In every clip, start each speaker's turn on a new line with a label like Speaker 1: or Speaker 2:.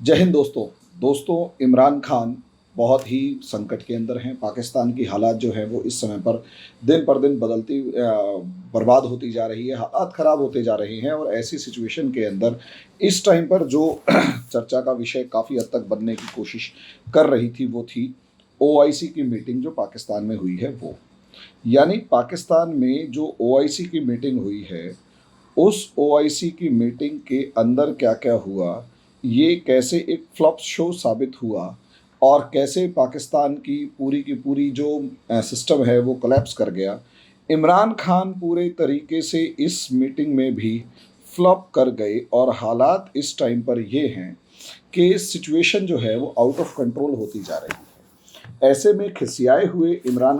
Speaker 1: जय हिंद दोस्तों। इमरान खान बहुत ही संकट के अंदर हैं। पाकिस्तान की हालात जो है वो इस समय पर दिन पर दिन बदलती बर्बाद होती जा रही है, हालात ख़राब होते जा रहे हैं। और ऐसी सिचुएशन के अंदर इस टाइम पर जो चर्चा का विषय काफ़ी हद तक बनने की कोशिश कर रही थी वो थी ओआईसी की मीटिंग जो पाकिस्तान में हुई है वो। यानी पाकिस्तान में जो ओआईसी की मीटिंग हुई है, उस ओआईसी की मीटिंग के अंदर क्या क्या हुआ, ये कैसे एक फ्लॉप शो साबित हुआ और कैसे पाकिस्तान की पूरी जो सिस्टम है वो कोलैप्स कर गया। इमरान खान पूरे तरीके से इस मीटिंग में भी फ्लॉप कर गए और हालात इस टाइम पर ये हैं कि सिचुएशन जो है वो आउट ऑफ कंट्रोल होती जा रही है। ऐसे में खिसियाए हुए इमरान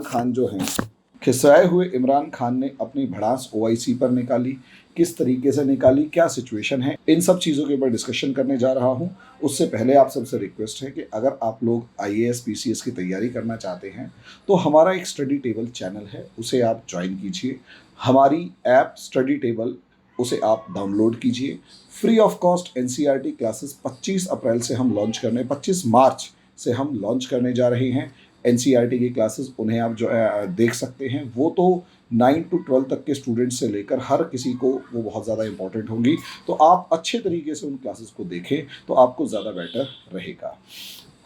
Speaker 1: खान ने अपनी भड़ास ओआईसी पर निकाली। किस तरीके से निकाली, क्या सिचुएशन है, इन सब चीज़ों के ऊपर डिस्कशन करने जा रहा हूं। उससे पहले आप सबसे रिक्वेस्ट है कि अगर आप लोग आईएएस पीसीएस की तैयारी करना चाहते हैं तो हमारा एक स्टडी टेबल चैनल है, उसे आप ज्वाइन कीजिए। हमारी ऐप स्टडी टेबल, उसे आप डाउनलोड कीजिए। Free of cost NCERT classes 25 मार्च से हम लॉन्च करने जा रहे हैं। एनसीईआरटी की क्लासेस उन्हें आप जो देख सकते हैं, वो तो 9 to 12 तक के स्टूडेंट्स से लेकर हर किसी को वो बहुत ज़्यादा इंपॉर्टेंट होंगी। तो आप अच्छे तरीके से उन क्लासेस को देखें तो आपको ज़्यादा बेटर रहेगा।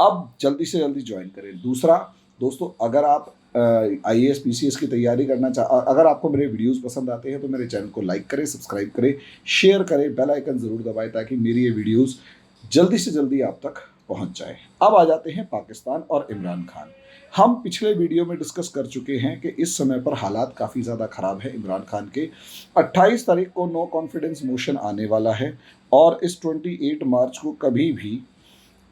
Speaker 1: अब जल्दी से जल्दी ज्वाइन करें। दूसरा दोस्तों, अगर आप आईएएस पीसीएस की तैयारी अगर आपको मेरे वीडियोस पसंद आते हैं तो मेरे चैनल को लाइक करें, सब्सक्राइब करें, शेयर करें, बेल आइकन ज़रूर दबाएं ताकि मेरी ये वीडियोस जल्दी से जल्दी आप तक पहुंच जाए। अब आ जाते हैं पाकिस्तान और इमरान खान। हम पिछले वीडियो में डिस्कस कर चुके हैं कि इस समय पर हालात काफ़ी ज़्यादा ख़राब है इमरान खान के। 28 तारीख को नो कॉन्फिडेंस मोशन आने वाला है और इस 28 मार्च को कभी भी,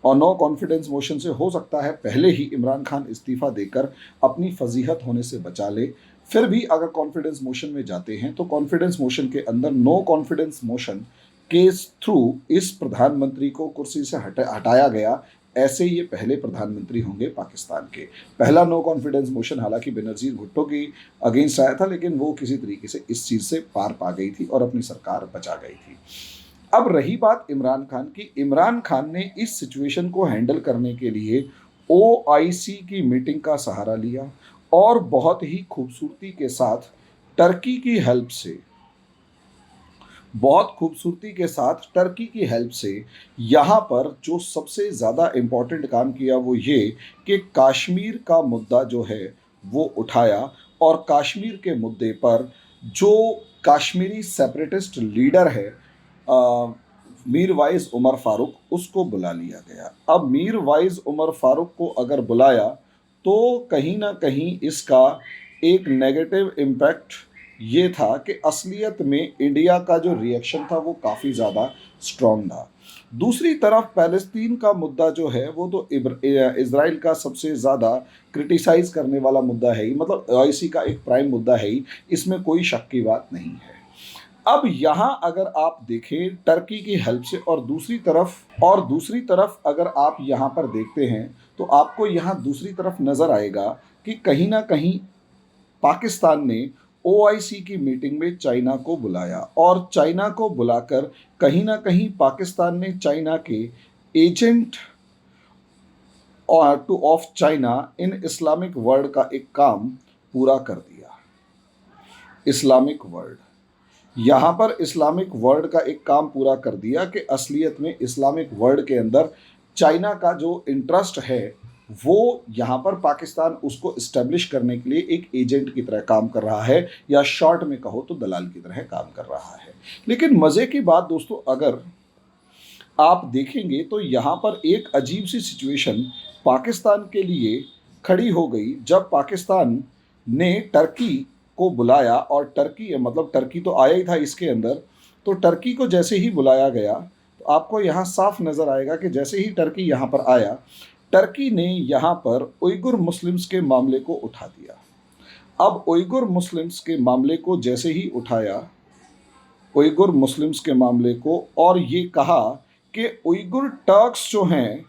Speaker 1: और नो कॉन्फिडेंस मोशन से हो सकता है पहले ही इमरान खान इस्तीफ़ा देकर अपनी फजीहत होने से बचा ले। फिर भी अगर कॉन्फिडेंस मोशन में जाते हैं तो कॉन्फिडेंस मोशन के अंदर नो कॉन्फिडेंस मोशन के थ्रू इस प्रधानमंत्री को कुर्सी से हटाया गया। ऐसे ये पहले प्रधानमंत्री होंगे पाकिस्तान के। पहला नो कॉन्फिडेंस मोशन हालांकि बेनज़ीर भुट्टो की अगेंस्ट आया था, लेकिन वो किसी तरीके से इस चीज़ से पार पा गई थी और अपनी सरकार बचा गई थी। अब रही बात इमरान खान की। इमरान खान ने इस सिचुएशन को हैंडल करने के लिए ओआईसी की मीटिंग का सहारा लिया और बहुत ही खूबसूरती के साथ टर्की की हेल्प से यहाँ पर जो सबसे ज़्यादा इम्पोर्टेंट काम किया वो ये कि कश्मीर का मुद्दा जो है वो उठाया और कश्मीर के मुद्दे पर जो कश्मीरी सेपरेटिस्ट लीडर है मीरवाइज़ उमर फारूक, उसको बुला लिया गया। अब मीरवाइज़ उमर फारूक को अगर बुलाया तो कहीं ना कहीं इसका एक नेगेटिव इम्पैक्ट ये था कि असलियत में इंडिया का जो रिएक्शन था वो काफ़ी ज़्यादा स्ट्रॉन्ग था। दूसरी तरफ फ़लस्तीन का मुद्दा जो है वो तो इज़राइल का सबसे ज़्यादा क्रिटिसाइज़ करने वाला मुद्दा है ही, मतलब ओआईसी का एक प्राइम मुद्दा है ही, इसमें कोई शक की बात नहीं है। अब यहाँ अगर आप देखें टर्की की हेल्प से, और दूसरी तरफ अगर आप यहाँ पर देखते हैं तो आपको यहाँ दूसरी तरफ नज़र आएगा कि कहीं ना कहीं पाकिस्तान ने ओआईसी की मीटिंग में चाइना को बुलाया और चाइना को बुलाकर कहीं ना कहीं पाकिस्तान ने चाइना के एजेंट और of China in Islamic world का एक काम पूरा कर दिया। इस्लामिक वर्ल्ड, यहाँ पर इस्लामिक वर्ल्ड का एक काम पूरा कर दिया कि असलियत में इस्लामिक वर्ल्ड के अंदर चाइना का जो इंटरेस्ट है वो यहाँ पर पाकिस्तान उसको इस्टेब्लिश करने के लिए एक एजेंट की तरह काम कर रहा है, या शॉर्ट में कहो तो दलाल की तरह काम कर रहा है। लेकिन मज़े की बात दोस्तों, अगर आप देखेंगे तो यहाँ पर एक अजीब सी सिचुएशन पाकिस्तान के लिए खड़ी हो गई जब पाकिस्तान ने टर्की को बुलाया। और टर्की तो आया ही था इसके अंदर, तो टर्की को जैसे ही बुलाया गया तो आपको यहाँ साफ नज़र आएगा कि जैसे ही टर्की यहाँ पर आया, टर्की ने यहाँ पर उइगुर मुस्लिम्स के मामले को उठा दिया। अब उइगुर मुस्लिम्स के मामले को जैसे ही उठाया, उइगुर मुस्लिम्स के मामले को, और ये कहा कि उइगुर टर्क्स जो हैं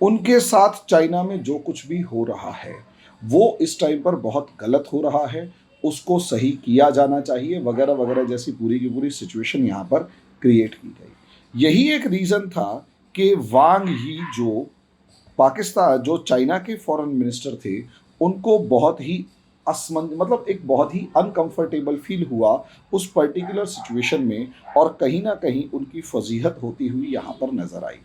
Speaker 1: उनके साथ चाइना में जो कुछ भी हो रहा है वो इस टाइम पर बहुत गलत हो रहा है, उसको सही किया जाना चाहिए, वगैरह वगैरह जैसी पूरी की पूरी सिचुएशन यहाँ पर क्रिएट की गई। यही एक रीज़न था कि वांग ही जो पाकिस्तान जो चाइना के फॉरेन मिनिस्टर थे, उनको बहुत ही मतलब एक बहुत ही अनकंफर्टेबल फील हुआ उस पर्टिकुलर सिचुएशन में, और कहीं ना कहीं उनकी फजीहत होती हुई यहाँ पर नजर आई।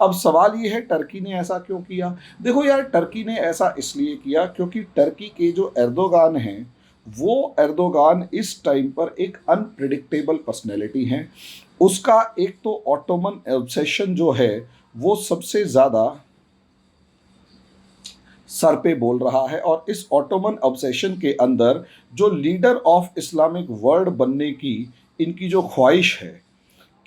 Speaker 1: अब सवाल ये है, टर्की ने ऐसा क्यों किया? देखो यार, टर्की ने ऐसा इसलिए किया क्योंकि टर्की के जो एर्दोगान हैं, वो एर्दोगान इस टाइम पर एक अनप्रिडिक्टेबल पर्सनैलिटी हैं। उसका एक तो ऑटोमन ऑब्सेशन जो है वो सबसे ज़्यादा सर पे बोल रहा है, और इस ऑटोमन ऑब्सेशन के अंदर जो लीडर ऑफ इस्लामिक वर्ल्ड बनने की इनकी जो ख्वाहिश है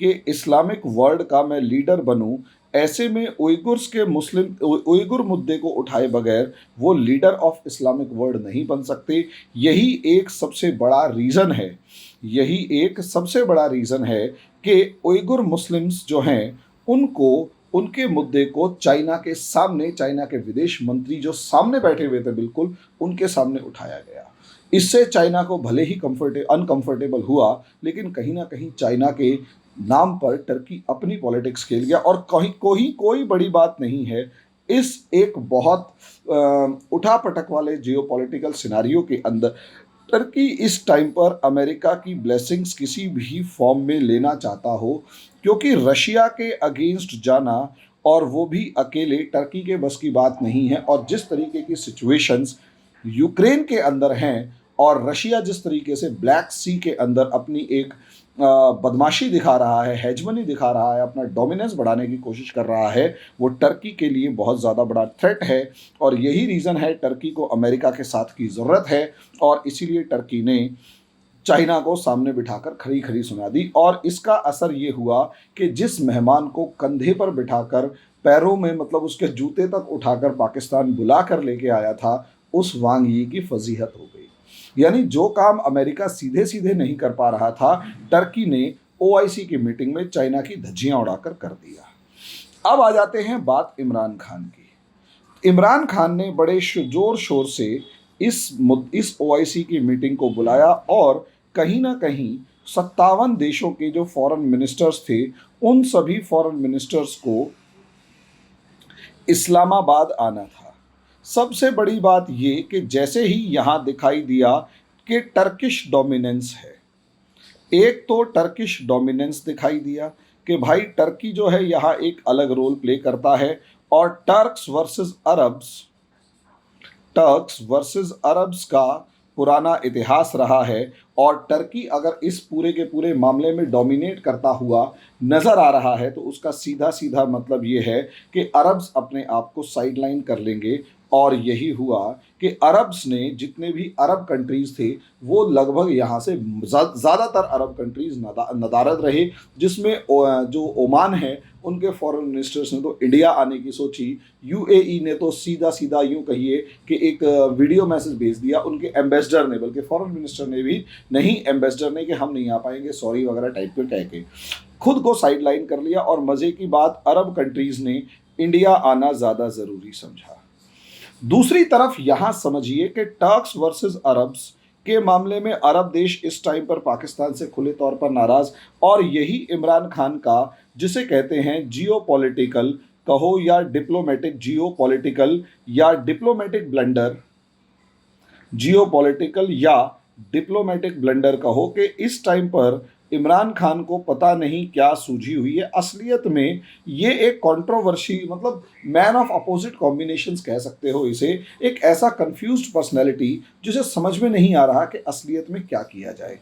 Speaker 1: कि इस्लामिक वर्ल्ड का मैं लीडर बनूं, ऐसे में उइगुर्स के मुस्लिम उइगुर मुद्दे को उठाए बगैर वो लीडर ऑफ इस्लामिक वर्ल्ड नहीं बन सकते। यही एक सबसे बड़ा रीज़न है, यही एक सबसे बड़ा रीज़न है कि उइगुर मुस्लिम्स जो हैं उनको, उनके मुद्दे को चाइना के सामने, चाइना के विदेश मंत्री जो सामने बैठे हुए थे बिल्कुल, उनके सामने उठाया गया। इससे चाइना को भले ही अनकंफर्टेबल हुआ, लेकिन कहीं ना कहीं चाइना के नाम पर टर्की अपनी पॉलिटिक्स खेल गया। और कहीं कोई बड़ी बात नहीं है, इस एक बहुत उठापटक वाले जियोपॉलिटिकल सिनारियो के अंदर टर्की इस टाइम पर अमेरिका की ब्लेसिंग्स किसी भी फॉर्म में लेना चाहता हो, क्योंकि रशिया के अगेंस्ट जाना, और वो भी अकेले, टर्की के बस की बात नहीं है। और जिस तरीके की सिचुएशंस यूक्रेन के अंदर हैं, और रशिया जिस तरीके से ब्लैक सी के अंदर अपनी एक बदमाशी दिखा रहा है, हेजमनी दिखा रहा है, अपना डोमिनेंस बढ़ाने की कोशिश कर रहा है, वो टर्की के लिए बहुत ज़्यादा बड़ा थ्रेट है। और यही रीज़न है टर्की को अमेरिका के साथ की ज़रूरत है, और इसीलिए टर्की ने चाइना को सामने बिठाकर खरी खरी सुना दी। और इसका असर ये हुआ कि जिस मेहमान को कंधे पर बिठाकर, पैरों में मतलब उसके जूते तक उठाकर पाकिस्तान बुला कर लेके आया था, उस वांग यी की फजीहत हो गई। यानी जो काम अमेरिका सीधे सीधे नहीं कर पा रहा था, टर्की ने ओआईसी की मीटिंग में चाइना की धज्जियां उड़ाकर कर दिया। अब आ जाते हैं बात इमरान खान की। इमरान खान ने बड़े जोर शोर से इस ओआईसी की मीटिंग को बुलाया, और कहीं ना कहीं 57 देशों के जो फॉरेन मिनिस्टर्स थे, उन सभी फॉरेन मिनिस्टर्स को इस्लामाबाद आना था। सबसे बड़ी बात ये कि जैसे ही यहाँ दिखाई दिया कि टर्किश डोमिनेंस है, एक तो टर्किश डोमिनेंस दिखाई दिया कि भाई टर्की जो है यहाँ एक अलग रोल प्ले करता है, और टर्क्स वर्सेस अरब्स का पुराना इतिहास रहा है। और टर्की अगर इस पूरे के पूरे मामले में डोमिनेट करता हुआ नज़र आ रहा है, तो उसका सीधा सीधा मतलब ये है कि अरब्स अपने आप को साइडलाइन कर लेंगे। और यही हुआ कि अरब्स ने, जितने भी अरब कंट्रीज़ थे, वो लगभग यहाँ से ज़्यादातर अरब कंट्रीज़ नदारद रहे, जिसमें जो ओमान है उनके फॉरेन मिनिस्टर्स ने तो इंडिया आने की सोची। यूएई ने तो सीधा सीधा यूँ कहिए कि एक वीडियो मैसेज भेज दिया उनके एम्बेसडर ने, बल्कि फॉरेन मिनिस्टर ने भी नहीं, एम्बेसडर ने, कि हम नहीं आ पाएंगे, सॉरी वगैरह टाइप के कह के खुद को साइडलाइन कर लिया। और मज़े की बात, अरब कंट्रीज़ ने इंडिया आना ज़्यादा ज़रूरी समझा। दूसरी तरफ यहाँ समझिए कि टर्क्स वर्सेस अरब्स के मामले में अरब देश इस टाइम पर पाकिस्तान से खुले तौर पर नाराज़, और यही इमरान खान का, जिसे कहते हैं जियोपॉलिटिकल कहो या डिप्लोमेटिक, जियोपॉलिटिकल या डिप्लोमेटिक ब्लंडर, जियोपॉलिटिकल या डिप्लोमेटिक ब्लंडर कहो, कि इस टाइम पर इमरान खान को पता नहीं क्या सूझी हुई है। असलियत में ये एक कंट्रोवर्सी, मतलब मैन ऑफ अपोजिट कॉम्बिनेशंस कह सकते हो इसे, एक ऐसा कंफ्यूज्ड पर्सनैलिटी जिसे समझ में नहीं आ रहा कि असलियत में क्या किया जाए।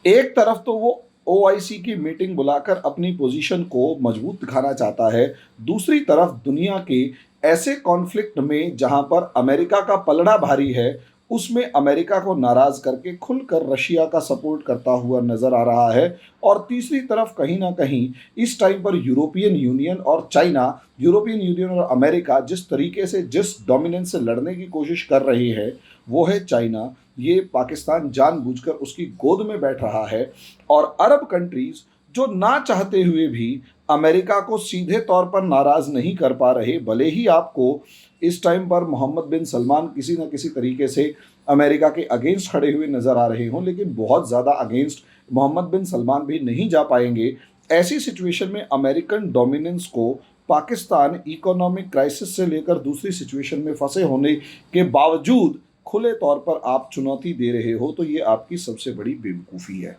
Speaker 1: एक तरफ तो वो ओआईसी की मीटिंग बुलाकर अपनी पोजीशन को मजबूत दिखाना चाहता है, दूसरी तरफ दुनिया के ऐसे कॉन्फ्लिक्ट में जहां पर अमेरिका का पलड़ा भारी है, उसमें अमेरिका को नाराज करके खुलकर रशिया का सपोर्ट करता हुआ नजर आ रहा है। और तीसरी तरफ कहीं ना कहीं इस टाइम पर यूरोपियन यूनियन और चाइना, यूरोपियन यूनियन और अमेरिका जिस तरीके से, जिस डोमिनेंस से लड़ने की कोशिश कर रही है, वो है चाइना। ये पाकिस्तान जानबूझकर उसकी गोद में बैठ रहा है। और अरब कंट्रीज जो ना चाहते हुए भी अमेरिका को सीधे तौर पर नाराज नहीं कर पा रहे, भले ही आपको इस टाइम पर मोहम्मद बिन सलमान किसी न किसी तरीके से अमेरिका के अगेंस्ट खड़े हुए नज़र आ रहे हों, लेकिन बहुत ज़्यादा अगेंस्ट मोहम्मद बिन सलमान भी नहीं जा पाएंगे। ऐसी सिचुएशन में अमेरिकन डोमिनेंस को पाकिस्तान इकोनॉमिक क्राइसिस से लेकर दूसरी सिचुएशन में फंसे होने के बावजूद खुले तौर पर आप चुनौती दे रहे हो, तो ये आपकी सबसे बड़ी बेवकूफ़ी है।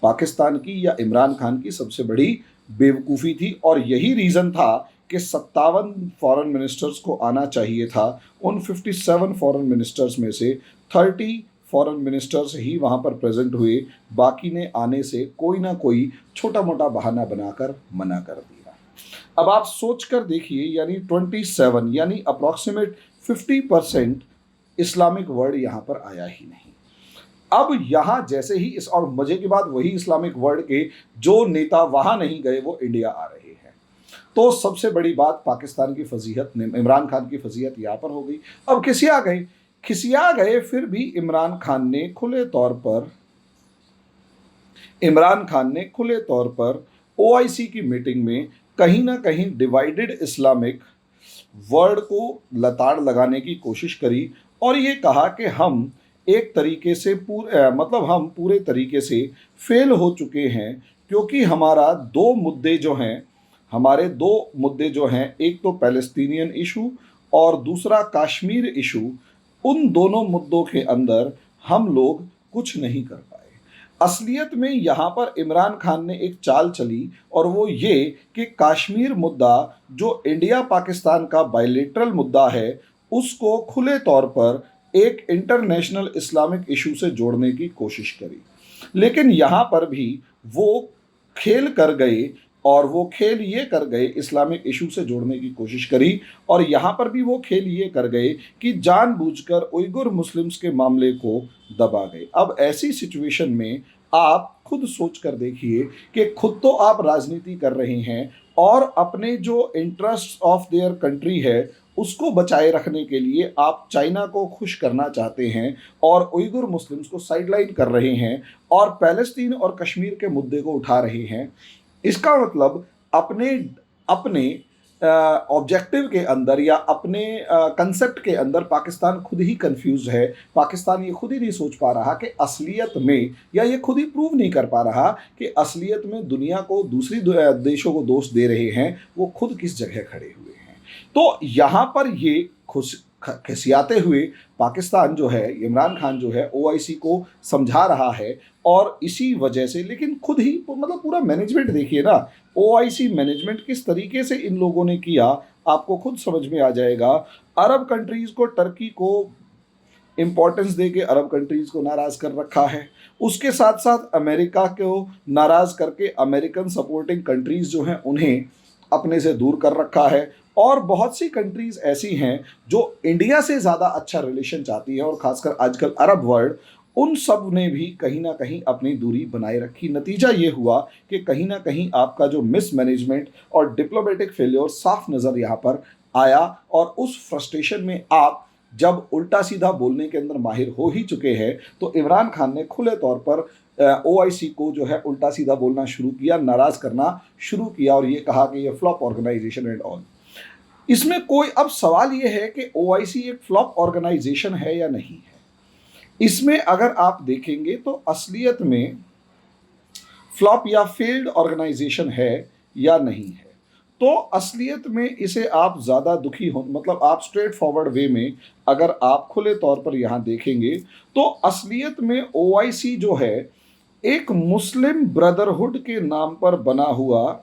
Speaker 1: पाकिस्तान की या इमरान खान की सबसे बड़ी बेवकूफ़ी थी, और यही रीज़न था कि 57 फॉरेन मिनिस्टर्स को आना चाहिए था। उन 57 फॉरेन मिनिस्टर्स में से 30 फॉरेन मिनिस्टर्स ही वहाँ पर प्रेजेंट हुए, बाकी ने आने से कोई ना कोई छोटा मोटा बहाना बनाकर मना कर दिया। अब आप सोच कर देखिए, यानी 27 यानी अप्रॉक्सीमेट 50% इस्लामिक वर्ल्ड यहाँ पर आया ही नहीं। अब यहाँ जैसे ही इस, और मजे की बात, वही इस्लामिक वर्ल्ड के जो नेता वहाँ नहीं गए वो इंडिया आ रहे हैं। तो सबसे बड़ी बात पाकिस्तान की फजीहत, इमरान खान की फजीहत यहाँ पर हो गई। अब खिसिया गए, फिर भी इमरान खान ने खुले तौर पर ओआईसी की मीटिंग में कहीं ना कहीं डिवाइडेड इस्लामिक वर्ल्ड को लताड़ लगाने की कोशिश करी, और ये कहा कि हम एक तरीके से हम पूरे तरीके से फेल हो चुके हैं, क्योंकि हमारे दो मुद्दे जो हैं, एक तो पैलेस्टीनियन इशू और दूसरा कश्मीर इशू, उन दोनों मुद्दों के अंदर हम लोग कुछ नहीं कर पाए। असलियत में यहाँ पर इमरान खान ने एक चाल चली, और वो ये कि कश्मीर मुद्दा जो इंडिया पाकिस्तान का बायलैटरल मुद्दा है, उसको खुले तौर पर एक इंटरनेशनल इस्लामिक इशू से जोड़ने की कोशिश करी। लेकिन यहाँ पर भी वो खेल कर गए, और वो खेल ये कर गए, इस्लामिक इशू से जोड़ने की कोशिश करी, और यहाँ पर भी वो खेल ये कर गए कि जानबूझकर उइगुर मुस्लिम्स के मामले को दबा गए। अब ऐसी सिचुएशन में आप खुद सोच कर देखिए कि खुद तो आप राजनीति कर रहे हैं, और अपने जो इंटरेस्ट ऑफ देयर कंट्री है उसको बचाए रखने के लिए आप चाइना को खुश करना चाहते हैं, और उइगुर मुस्लिम्स को साइडलाइन कर रहे हैं, और पैलेस्तीन और कश्मीर के मुद्दे को उठा रहे हैं। इसका मतलब अपने अपने ऑब्जेक्टिव के अंदर या अपने कंसेप्ट के अंदर पाकिस्तान खुद ही कंफ्यूज है। पाकिस्तान ये खुद ही नहीं सोच पा रहा कि असलियत में, या ये खुद ही प्रूव नहीं कर पा रहा कि असलियत में दुनिया को, दूसरी देशों को दोष दे रहे हैं, वो खुद किस जगह खड़े हुए हैं। तो यहाँ पर ये खिसियाते हुए पाकिस्तान जो है, इमरान खान जो है, ओआईसी को समझा रहा है, और इसी वजह से, लेकिन खुद ही पूरा मैनेजमेंट देखिए ना, ओआईसी मैनेजमेंट किस तरीके से इन लोगों ने किया, आपको खुद समझ में आ जाएगा। अरब कंट्रीज को, टर्की को इम्पोर्टेंस दे के अरब कंट्रीज को नाराज़ कर रखा है, उसके साथ साथ अमेरिका को नाराज़ करके अमेरिकन सपोर्टिंग कंट्रीज जो हैं उन्हें अपने से दूर कर रखा है, और बहुत सी कंट्रीज ऐसी हैं जो इंडिया से ज़्यादा अच्छा रिलेशन चाहती है, और ख़ासकर आजकल अरब वर्ल्ड, उन सब ने भी कहीं ना कहीं अपनी दूरी बनाए रखी। नतीजा ये हुआ कि कहीं ना कहीं आपका जो मिसमैनेजमेंट और डिप्लोमेटिक फेलियर साफ नज़र यहाँ पर आया, और उस फ्रस्ट्रेशन में आप जब उल्टा सीधा बोलने के अंदर माहिर हो ही चुके हैं, तो इमरान खान ने खुले तौर पर ओआईसी को जो है उल्टा सीधा बोलना शुरू किया, नाराज़ करना शुरू किया, और ये कहा कि ये फ्लॉप ऑर्गेनाइजेशन एंड ऑल। इसमें कोई, अब सवाल ये है कि ओआईसी एक फ्लॉप ऑर्गेनाइजेशन है या नहीं है। इसमें अगर आप देखेंगे तो असलियत में फ्लॉप या फेल्ड ऑर्गेनाइजेशन है या नहीं है। तो असलियत में इसे आप ज़्यादा दुखी हो, आप स्ट्रेट फॉरवर्ड वे में अगर आप खुले तौर पर यहाँ देखेंगे, तो असलियत में ओआईसी जो है एक मुस्लिम ब्रदरहुड के नाम पर बना हुआ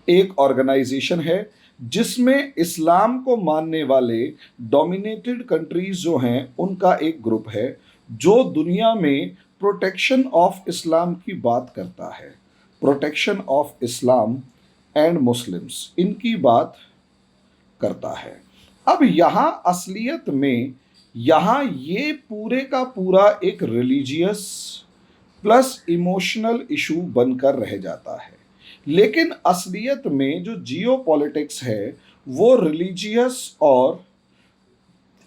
Speaker 1: एक ऑर्गेनाइजेशन है, जिसमें इस्लाम को मानने वाले डोमिनेटेड कंट्रीज जो हैं उनका एक ग्रुप है, जो दुनिया में प्रोटेक्शन ऑफ इस्लाम की बात करता है। Protection of Islam and Muslims, इनकी बात करता है। अब यहाँ असलियत में यहाँ ये पूरे का पूरा एक रिलीजियस प्लस इमोशनल इशू बनकर रह जाता है। लेकिन असलियत में जो जियो पॉलिटिक्स है वो रिलीजियस और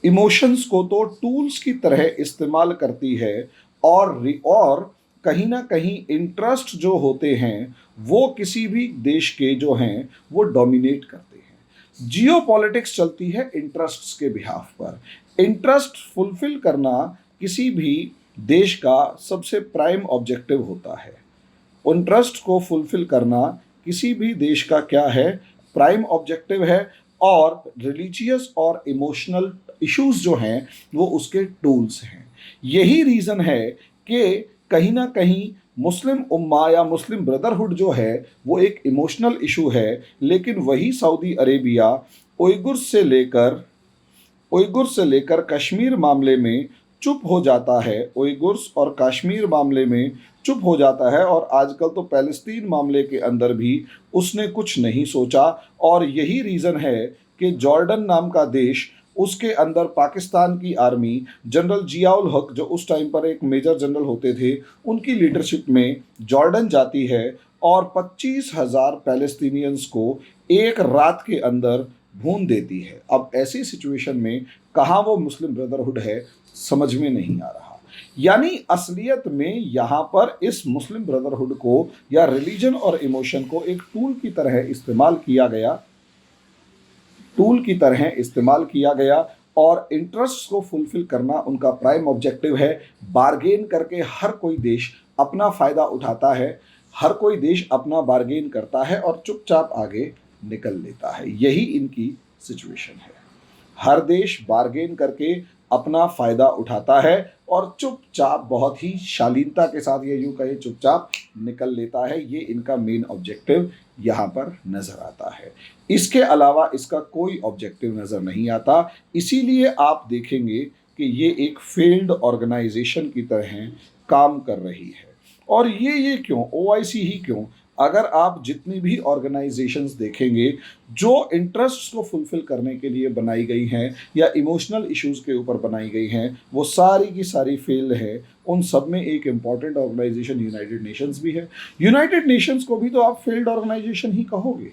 Speaker 1: इमोशंस को तो टूल्स की तरह इस्तेमाल करती है, और कहीं ना कहीं इंटरेस्ट जो होते हैं वो किसी भी देश के जो हैं वो डोमिनेट करते हैं। जियो पॉलिटिक्स चलती है इंटरेस्ट्स के बिहाफ पर। इंटरेस्ट फुलफिल करना किसी भी देश का सबसे प्राइम ऑब्जेक्टिव होता है। इंटरेस्ट को फुलफिल करना किसी भी देश का क्या है, प्राइम ऑब्जेक्टिव है, और रिलीजियस और इमोशनल इश्यूज जो हैं वो उसके टूल्स हैं। यही रीज़न है कि कहीं ना कहीं मुस्लिम उम्मा या मुस्लिम ब्रदरहुड जो है वो एक इमोशनल इशू है, लेकिन वही सऊदी अरेबिया उइगुर्स से लेकर कश्मीर मामले में चुप हो जाता है, उइगुर्स और कश्मीर मामले में चुप हो जाता है, और आजकल तो पैलेस्तीन मामले के अंदर भी उसने कुछ नहीं सोचा। और यही रीज़न है कि जॉर्डन नाम का देश, उसके अंदर पाकिस्तान की आर्मी, जनरल जियाउल हक जो उस टाइम पर एक मेजर जनरल होते थे, उनकी लीडरशिप में जॉर्डन जाती है और 25,000 पैलेस्टीनियंस को एक रात के अंदर भून देती है। अब ऐसी सिचुएशन में कहाँ वो मुस्लिम ब्रदरहुड है, समझ में नहीं आ रहा। यानी असलियत में यहाँ पर इस मुस्लिम ब्रदरहुड को या रिलीजन और इमोशन को एक टूल की तरह इस्तेमाल किया गया, और इंटरेस्ट को फुलफिल करना उनका प्राइम ऑब्जेक्टिव है। बार्गेन करके हर कोई देश अपना फ़ायदा उठाता है, हर कोई देश अपना बार्गेन करता है और चुपचाप आगे निकल लेता है। यही इनकी सिचुएशन है। हर देश बार्गेन करके अपना फ़ायदा उठाता है और चुपचाप, बहुत ही शालीनता के साथ, ये यूँ कहे, चुपचाप निकल लेता है। ये इनका मेन ऑब्जेक्टिव यहाँ पर नज़र आता है। इसके अलावा इसका कोई ऑब्जेक्टिव नज़र नहीं आता। इसीलिए आप देखेंगे कि ये एक फेल्ड ऑर्गेनाइजेशन की तरह काम कर रही है। और ये क्यों, ओआईसी ही क्यों? अगर आप जितनी भी ऑर्गेनाइजेशंस देखेंगे जो इंटरेस्ट्स को फुलफिल करने के लिए बनाई गई हैं या इमोशनल इश्यूज़ के ऊपर बनाई गई हैं, वो सारी की सारी फेल है। उन सब में एक इम्पॉर्टेंट ऑर्गेनाइजेशन यूनाइटेड नेशंस भी है। यूनाइटेड नेशंस को भी तो आप फेल्ड ऑर्गेनाइजेशन ही कहोगे।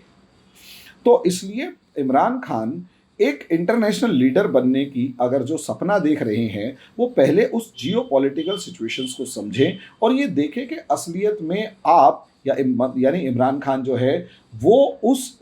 Speaker 1: तो इसलिए इमरान खान एक इंटरनेशनल लीडर बनने की अगर जो सपना देख रहे हैं, वो पहले उस जियो पॉलिटिकल सिचुएशंस को समझें और ये देखें कि असलियत में आप यानी इमरान खान जो है वो उस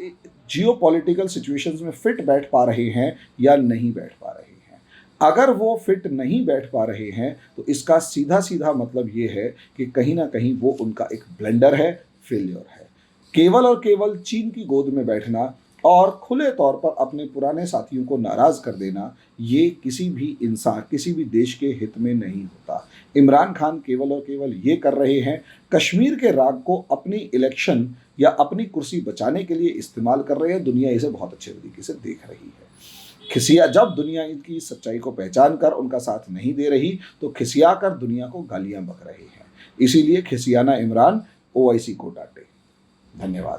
Speaker 1: जियो पॉलिटिकल सिचुएशंस में फिट बैठ पा रहे हैं या नहीं बैठ पा रहे हैं। अगर वो फिट नहीं बैठ पा रहे हैं तो इसका सीधा सीधा मतलब ये है कि कहीं ना कहीं वो उनका एक ब्लेंडर है, फेलियर है। केवल और केवल चीन की गोद में बैठना और खुले तौर पर अपने पुराने साथियों को नाराज़ कर देना, ये किसी भी इंसान, किसी भी देश के हित में नहीं होता। इमरान खान केवल और केवल ये कर रहे हैं, कश्मीर के राग को अपनी इलेक्शन या अपनी कुर्सी बचाने के लिए इस्तेमाल कर रहे हैं। दुनिया इसे बहुत अच्छे तरीके से देख रही है। जब दुनिया इनकी सच्चाई को पहचान कर उनका साथ नहीं दे रही तो खिसिया कर दुनिया को गालियां बक रहे हैं। इसीलिए खिसियाना इमरान, ओआईसी को डांटे। धन्यवाद।